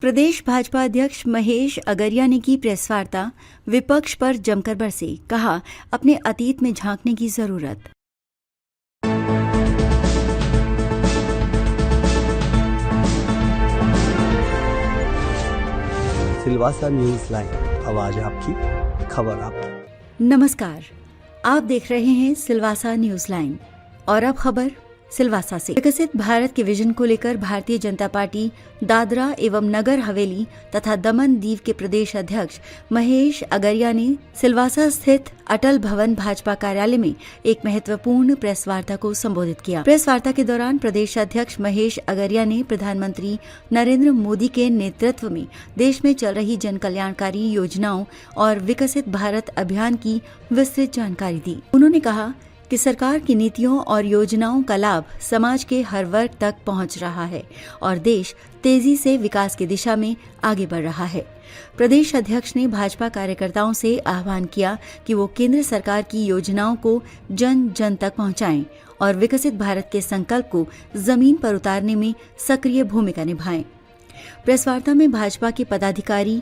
प्रदेश भाजपा अध्यक्ष महेश अगरिया ने की प्रेस वार्ता, विपक्ष पर जमकर बरसे, कहा अपने अतीत में झांकने की जरूरत। सिलवासा न्यूज लाइन, आवाज आपकी, खबर आपकी। नमस्कार, आप देख रहे हैं सिलवासा न्यूज लाइन और अब खबर सिलवासा से। विकसित भारत के विजन को लेकर भारतीय जनता पार्टी दादरा एवं नगर हवेली तथा दमन दीव के प्रदेश अध्यक्ष महेश अगरिया ने सिलवासा स्थित अटल भवन भाजपा कार्यालय में एक महत्वपूर्ण प्रेस वार्ता को संबोधित किया। प्रेस वार्ता के दौरान प्रदेश अध्यक्ष महेश अगरिया ने प्रधानमंत्री नरेंद्र मोदी के नेतृत्व में देश में चल रही जन कल्याणकारी योजनाओं और विकसित भारत अभियान की विस्तृत जानकारी दी। उन्होंने कहा कि सरकार की नीतियों और योजनाओं का लाभ समाज के हर वर्ग तक पहुंच रहा है और देश तेजी से विकास की दिशा में आगे बढ़ रहा है। प्रदेश अध्यक्ष ने भाजपा कार्यकर्ताओं से आह्वान किया कि वो केंद्र सरकार की योजनाओं को जन जन तक पहुंचाएं और विकसित भारत के संकल्प को जमीन पर उतारने में सक्रिय भूमिका निभाएं। प्रेस वार्ता में भाजपा के पदाधिकारी,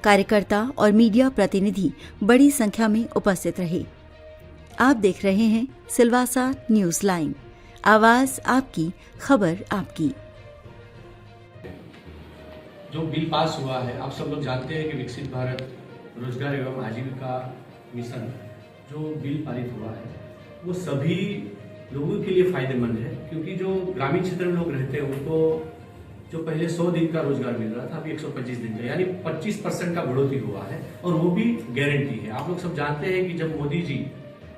कार्यकर्ता और मीडिया प्रतिनिधि बड़ी संख्या में उपस्थित रहे। आप देख रहे हैं सिलवासा न्यूज लाइन, आवाज आपकी, खबर आपकी। जो बिल पास हुआ है, आप सब लोग जानते हैं कि विकसित भारत रोजगार एवं आजीविका मिशन जो बिल पारित हुआ है वो सभी लोगों के लिए फायदेमंद है, क्योंकि जो ग्रामीण क्षेत्र में लोग रहते हैं उनको जो पहले 100 दिन का रोजगार मिल रहा था अभी 125 दिन का, यानी 25% का बढ़ोतरी हुआ है और वो भी गारंटी है। आप लोग सब जानते हैं कि जब मोदी जी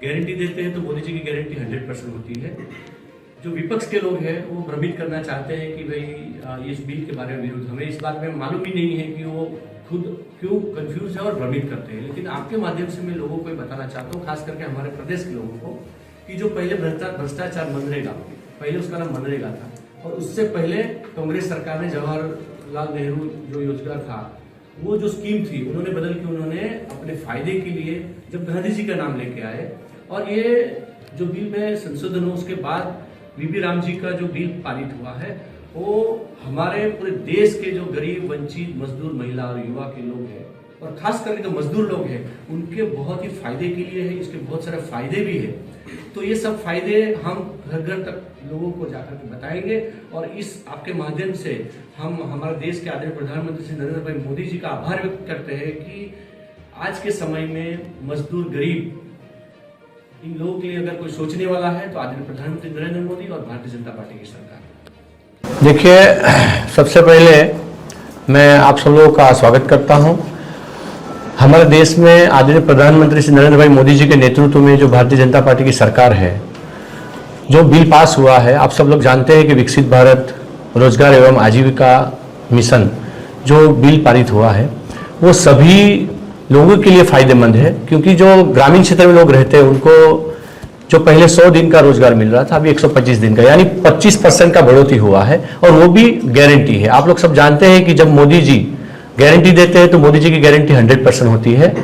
गारंटी देते हैं तो मोदी जी की गारंटी 100% होती है। जो विपक्ष के लोग हैं वो भ्रमित करना चाहते हैं कि भाई इस बिल के बारे में विरोध, हमें इस बारे में मालूम ही नहीं है कि वो खुद क्यों कंफ्यूज है और भ्रमित करते हैं। लेकिन आपके माध्यम से मैं लोगों को बताना चाहता हूँ, खास करके हमारे प्रदेश के लोगों को, कि जो पहले भ्रष्टाचार मनरेगा, पहले उसका नाम मनरेगा था, और उससे पहले कांग्रेस सरकार ने जवाहरलाल नेहरू जो योजना था, वो जो स्कीम थी, उन्होंने बदल के उन्होंने अपने फायदे के लिए जब गांधी जी का नाम लेके आए और ये जो बिल में संशोधन हो, उसके बाद वीबी राम जी का जो बिल पारित हुआ है वो हमारे पूरे देश के जो गरीब, वंचित, मजदूर, महिला और युवा के लोग हैं और खास करके जो मजदूर लोग हैं उनके बहुत ही फायदे के लिए है। इसके बहुत सारे फायदे भी है, तो ये सब फायदे हम घर घर तक लोगों को जाकर के बताएंगे और इस आपके माध्यम से हम हमारे देश के आदरणीय प्रधानमंत्री श्री नरेंद्र भाई मोदी जी का आभार व्यक्त करते हैं कि आज के समय में मजदूर, गरीब, इन लोगों के लिए अगर कोई सोचने वाला है तो आदरणीय प्रधानमंत्री नरेंद्र मोदी और भारतीय जनता पार्टी की सरकार। देखिए, सबसे पहले मैं आप सब लोगों का स्वागत करता हूं। हमारे देश में आदरणीय प्रधानमंत्री श्री नरेंद्र भाई मोदी जी के नेतृत्व में जो भारतीय जनता पार्टी की सरकार है, जो बिल पास हुआ है, आप सब लोग जानते हैं कि विकसित भारत रोजगार एवं आजीविका मिशन जो बिल पारित हुआ है वो सभी लोगों के लिए फायदेमंद है, क्योंकि जो ग्रामीण क्षेत्र में लोग रहते हैं उनको जो पहले 100 दिन का रोजगार मिल रहा था अभी 125 दिन का, यानी 25% का बढ़ोतरी हुआ है और वो भी गारंटी है। आप लोग सब जानते हैं कि जब मोदी जी गारंटी देते हैं तो मोदी जी की गारंटी 100% होती है।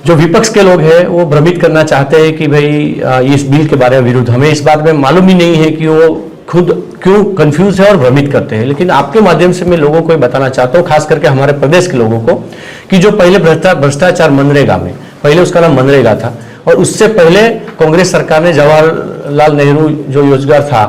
जो विपक्ष के लोग हैं वो भ्रमित करना चाहते हैं कि भाई इस बिल के बारे में विरोध, हमें इस बात में मालूम ही नहीं है कि वो खुद क्यों कंफ्यूज है और भ्रमित करते हैं। लेकिन आपके माध्यम से मैं लोगों को बताना चाहता हूँ, खास करके हमारे प्रदेश के लोगों को, कि जो पहले भ्रष्टाचार मनरेगा में, पहले उसका नाम मनरेगा था और उससे पहले कांग्रेस सरकार ने जवाहरलाल नेहरू जो योजना था,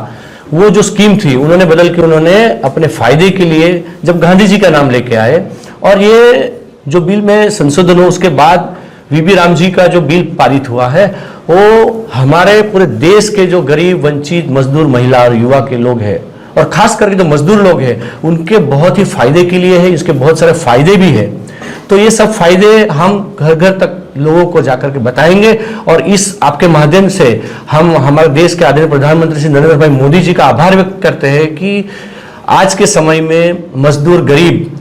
वो जो स्कीम थी, उन्होंने बदल के उन्होंने अपने फायदे के लिए जब गांधी जी का नाम लेके आए और ये जो बिल में संशोधन हो, उसके बाद वीबी राम जी का जो बिल पारित हुआ है वो हमारे पूरे देश के जो गरीब, वंचित, मजदूर, महिला और युवा के लोग हैं और खास करके जो मजदूर लोग हैं उनके बहुत ही फायदे के लिए है। इसके बहुत सारे फायदे भी है, तो ये सब फायदे हम घर घर तक लोगों को जाकर के बताएंगे और इस आपके माध्यम से हम हमारे देश के आदरणीय प्रधानमंत्री श्री नरेंद्र भाई मोदी जी का आभार व्यक्त करते हैं कि आज के समय में मजदूर, गरीब,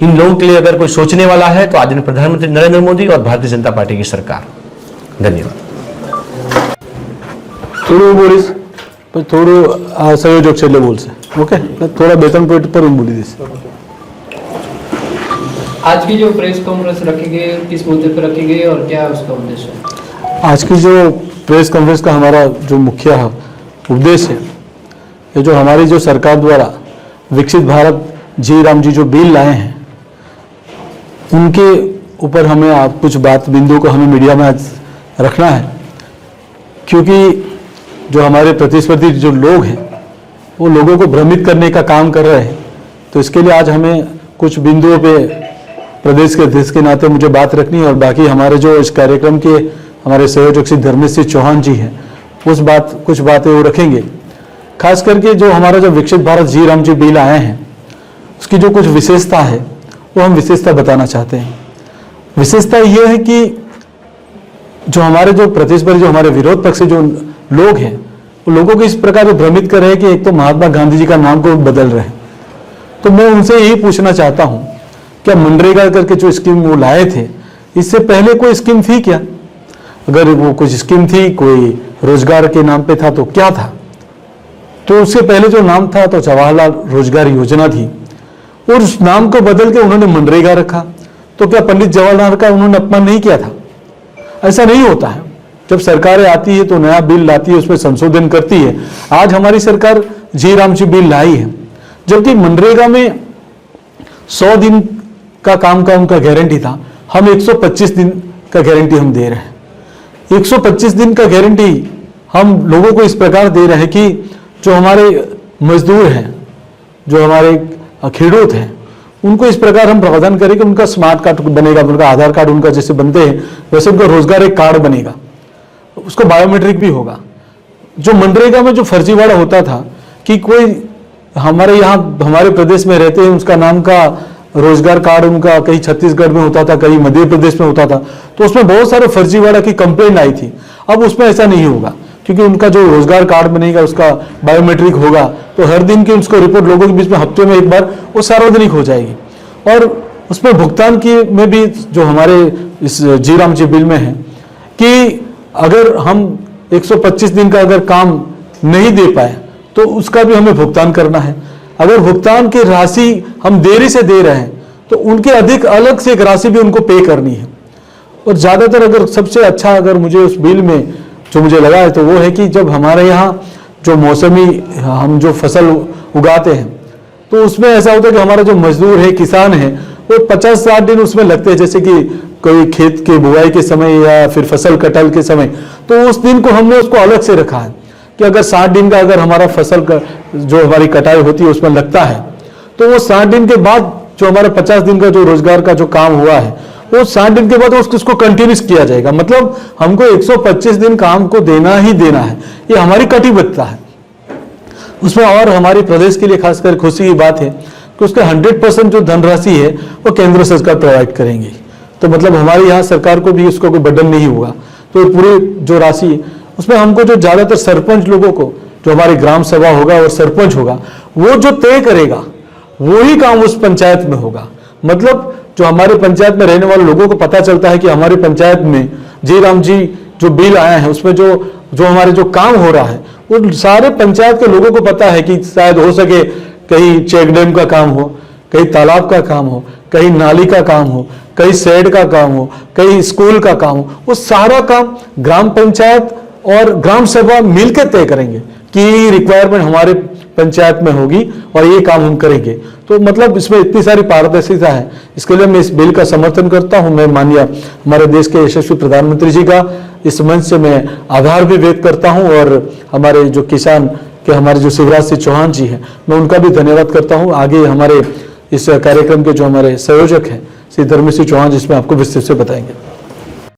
इन लोगों के लिए अगर कोई सोचने वाला है तो आदरणीय प्रधानमंत्री नरेंद्र मोदी और भारतीय जनता पार्टी की सरकार। धन्यवाद। थोडं बोलीस पण थोडं संयोजक छेल्ले बोलसे, ओके, थोड़ा वेतन पर बोली दिस। आज की जो प्रेस कॉन्फ्रेंस रखी गई, किस मुद्दे पर रखी गई और क्या उसका उद्देश्य है? आज की जो प्रेस कॉन्फ्रेंस का हमारा जो मुख्य उद्देश्य है, ये जो हमारी जो सरकार द्वारा विकसित भारत जी राम जी जो बिल लाए हैं उनके ऊपर हमें आप कुछ बात बिंदु को हमें मीडिया में आज रखना है, क्योंकि जो हमारे प्रतिस्पर्धी जो लोग हैं वो लोगों को भ्रमित करने का काम कर रहे हैं। तो इसके लिए आज हमें कुछ बिंदुओं पे प्रदेश के अध्यक्ष के नाते मुझे बात रखनी है, और बाकी हमारे जो इस कार्यक्रम के हमारे संयोजक श्री धर्मेश सिंह चौहान जी हैं कुछ बातें वो रखेंगे। खास करके जो हमारा जो विकसित भारत जी राम जी बिल आए हैं उसकी जो कुछ विशेषता है वो हम विशेषता बताना चाहते हैं। विशेषता ये है कि जो हमारे जो प्रतिस्पर्धी जो हमारे विरोध पक्ष से जो लोग हैं वो लोगों को इस प्रकार से भ्रमित कर रहे हैं कि एक तो महात्मा गांधी जी का नाम को बदल रहे हैं। तो मैं उनसे यही पूछना चाहता हूं, क्या मनरेगा करके जो स्कीम वो लाए थे इससे पहले कोई स्कीम थी क्या? अगर वो कुछ स्कीम थी कोई रोजगार के नाम पे था तो क्या था? तो उससे पहले जो नाम था तो जवाहरलाल रोजगार योजना थी, और उस नाम को बदल के उन्होंने मनरेगा रखा। तो क्या पंडित जवाहरलाल का उन्होंने अपमान नहीं किया था? ऐसा नहीं होता है। जब सरकारें आती है तो नया बिल लाती है, उसमें संशोधन करती है। आज हमारी सरकार जी राम जी बिल लाई है, जबकि मनरेगा में 100 दिन का काम का उनका गारंटी था, हम 125 दिन का गारंटी हम दे रहे हैं। 125 दिन का गारंटी हम लोगों को इस प्रकार दे रहे हैं कि जो हमारे मजदूर हैं, जो हमारे खेडूत हैं, उनको इस प्रकार हम प्रावधान करें कि उनका स्मार्ट कार्ड बनेगा, उनका आधार कार्ड उनका जैसे बनते हैं वैसे उनका रोजगार एक कार्ड बनेगा, उसको बायोमेट्रिक भी होगा। जो मनरेगा में जो फर्जीवाड़ा होता था कि कोई हमारे यहाँ हमारे प्रदेश में रहते हैं उसका नाम का रोजगार कार्ड उनका कहीं छत्तीसगढ़ में होता था, कहीं मध्य प्रदेश में होता था, तो उसमें बहुत सारे फर्जीवाड़ा की कंप्लेंट आई थी। अब उसमें ऐसा नहीं होगा, क्योंकि उनका जो रोजगार कार्ड बनेगा उसका बायोमेट्रिक होगा, तो हर दिन की उसको रिपोर्ट लोगों के बीच में हफ्ते में एक बार वो सार्वजनिक हो जाएगी। और उसमें भुगतान की में भी जो हमारे इस जी राम जी बिल में है कि अगर हम 125 दिन का अगर काम नहीं दे पाए तो उसका भी हमें भुगतान करना है। अगर भुगतान की राशि हम देरी से दे रहे हैं तो उनके अधिक अलग से एक राशि भी उनको पे करनी है। और ज़्यादातर अगर सबसे अच्छा अगर मुझे उस बिल में जो मुझे लगा है तो वो है कि जब हमारे यहाँ जो मौसमी हम जो फसल उगाते हैं तो उसमें ऐसा होता है कि हमारा जो मजदूर है, किसान है, वो 50-60 दिन उसमें लगते हैं, जैसे कि कोई खेत के बुआई के समय या फिर फसल कटाई के समय, तो उस दिन को हमने उसको अलग से रखा है कि अगर 60 दिन का अगर हमारा फसल का जो हमारी कटाई होती है उसमें लगता है तो वो 60 दिन के बाद जो हमारा 50 दिन का जो रोजगार का जो काम हुआ है वो 60 दिन के बाद उसको कंटिन्यूस किया जाएगा। मतलब हमको 125 दिन काम को देना ही देना है, ये हमारी कटिबद्धता है उसमें। और हमारे प्रदेश के लिए खासकर खुशी की बात है कि उसका 100% जो धनराशि है वो केंद्र सरकार प्रोवाइड करेंगी। तो मतलब हमारे यहाँ सरकार को भी उसको कोई बर्डन नहीं होगा। तो पूरी जो राशि उसमें हमको जो ज़्यादातर सरपंच लोगों को जो हमारी ग्राम सभा होगा और सरपंच होगा वो जो तय करेगा वही काम उस पंचायत में होगा। मतलब जो हमारे पंचायत में रहने वाले लोगों को पता चलता है कि हमारी पंचायत में जी राम जी जो बिल आया है उसमें जो हमारे जो काम हो रहा है वो सारे पंचायत के लोगों को पता है कि शायद हो सके कहीं चेक डैम का काम हो, कहीं तालाब का काम हो, कहीं नाली का काम हो, कहीं शेड का काम हो, कहीं स्कूल का काम हो। वो सारा काम ग्राम पंचायत और ग्राम सभा मिलकर तय करेंगे कि रिक्वायरमेंट हमारे पंचायत में होगी और ये काम हम करेंगे। तो मतलब इसमें इतनी सारी पारदर्शिता है, इसके लिए मैं इस बिल का समर्थन करता हूं। मैं माननीय हमारे देश के यशस्वी प्रधानमंत्री जी का इस मंच से मैं आभार भी व्यक्त करता हूं, और हमारे जो किसान के हमारे जो शिवराज सिंह चौहान जी हैं मैं उनका भी धन्यवाद करता हूँ। आगे हमारे इस कार्यक्रम के जो हमारे संयोजक हैं श्री धर्मेश सिंह चौहान जिसमें आपको विस्तृत से बताएंगे।